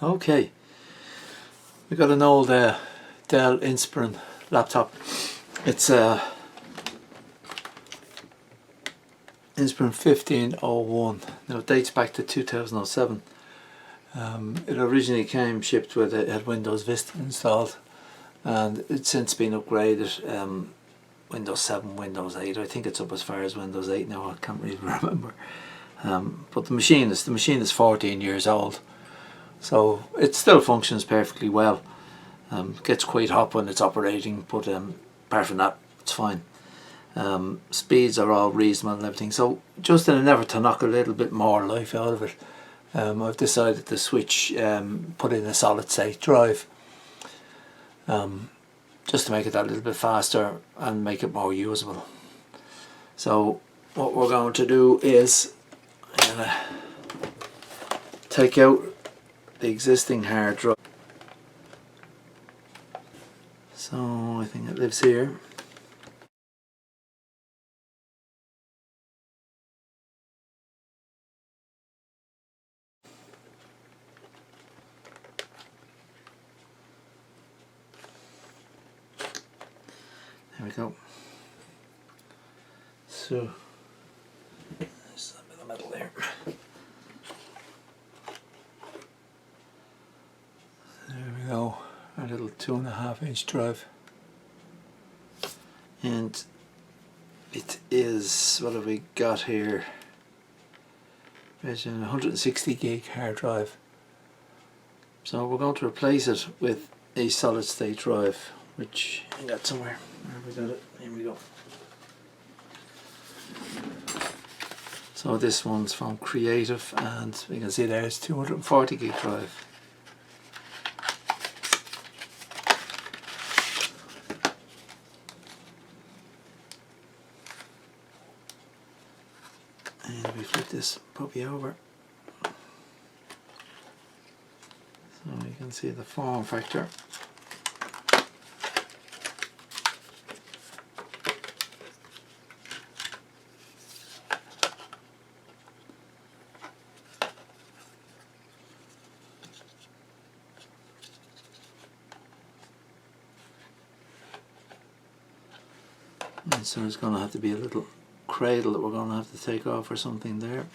Okay, we got an old Dell Inspiron laptop. It's a Inspiron 1501. Now it dates back to 2007. It originally came shipped with it had Windows Vista installed, and it's since been upgraded. Windows 7, Windows 8. I think it's up as far as Windows 8 now. I can't really remember. But the machine is 14 years old, so it still functions perfectly well. Gets quite hot when it's operating, but apart from that, it's fine. Speeds are all reasonable and everything. So just in an effort to knock a little bit more life out of it, I've decided to switch, put in a solid state drive, just to make it that little bit faster and make it more usable. So what we're going to do is I'm going to take out the existing hard drive. So I think it lives here. There we go. So there's a bit of metal there. There we go. Our little 2.5-inch drive. And it is, what have we got here? It's a 160 gig hard drive. So we're going to replace it with a solid state drive, which I got somewhere. Where have we got it? Here we go. So this one's from Creative, and you can see there's 240 gig drive. And we flip this puppy over, so you can see the form factor. And so there's going to have to be a little cradle that we're going to have to take off or something there.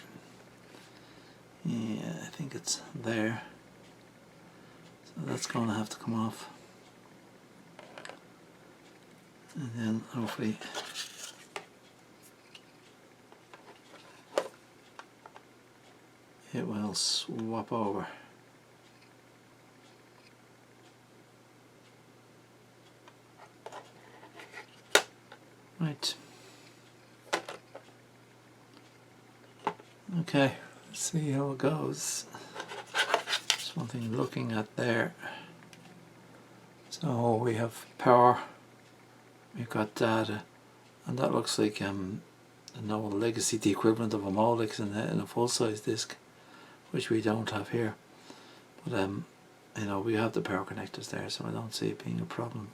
Yeah, I think it's there. So that's going to have to come off. And then hopefully it will swap over. Right. Okay, let's see how it goes. Just one thing looking at there. So we have power, we've got data, and that looks like an old legacy, the equivalent of a Molex in a full-size disc, which we don't have here. But you know, we have the power connectors there, so I don't see it being a problem.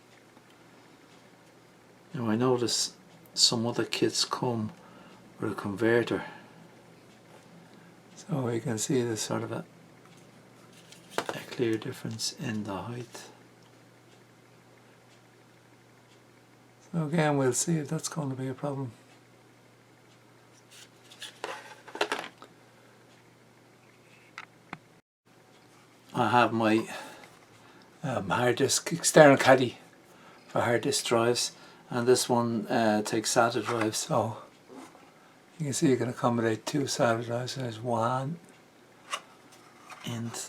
Now I notice some other kits come with a converter, so you can see there's sort of a clear difference in the height. So again, we'll see if that's going to be a problem. I have my hard disk, external caddy for hard disk drives, and this one takes SATA drives, so you can see you can accommodate 2 SATA drives. There's 1 and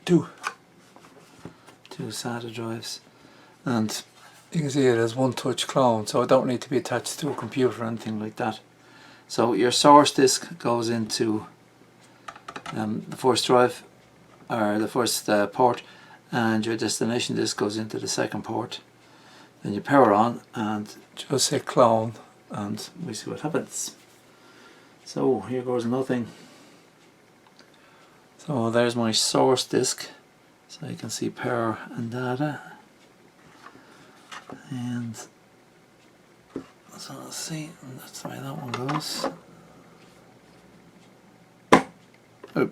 2 SATA drives, and you can see it has 1 touch clone, so it don't need to be attached to a computer or anything like that. So your source disk goes into the first drive, or the first port, and your destination disk goes into the second port. Then you power on and just hit clone, and we see what happens. So here goes nothing. So there's my source disk, so you can see power and data. And so let's see, that's the way that one goes. Oh,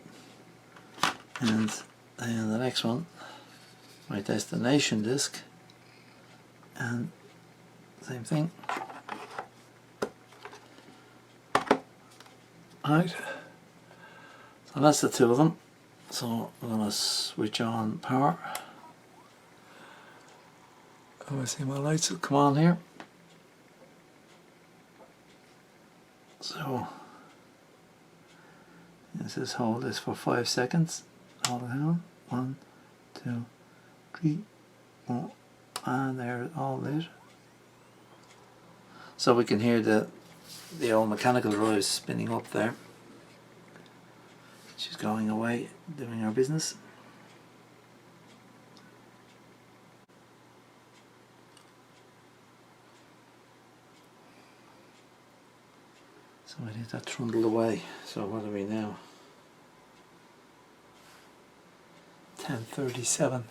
And then the next one, my destination disk, and same thing. Right, so that's the two of them. So I'm going to switch on power. Oh, I see my lights will come on here. So this is hold this for 5 seconds. Hold it down. 1, 2, 3, 4, and there it all lit. So we can hear the old mechanical drive spinning up there. She's going away, doing her business. So I think that trundled away. So what are we now? 10:37.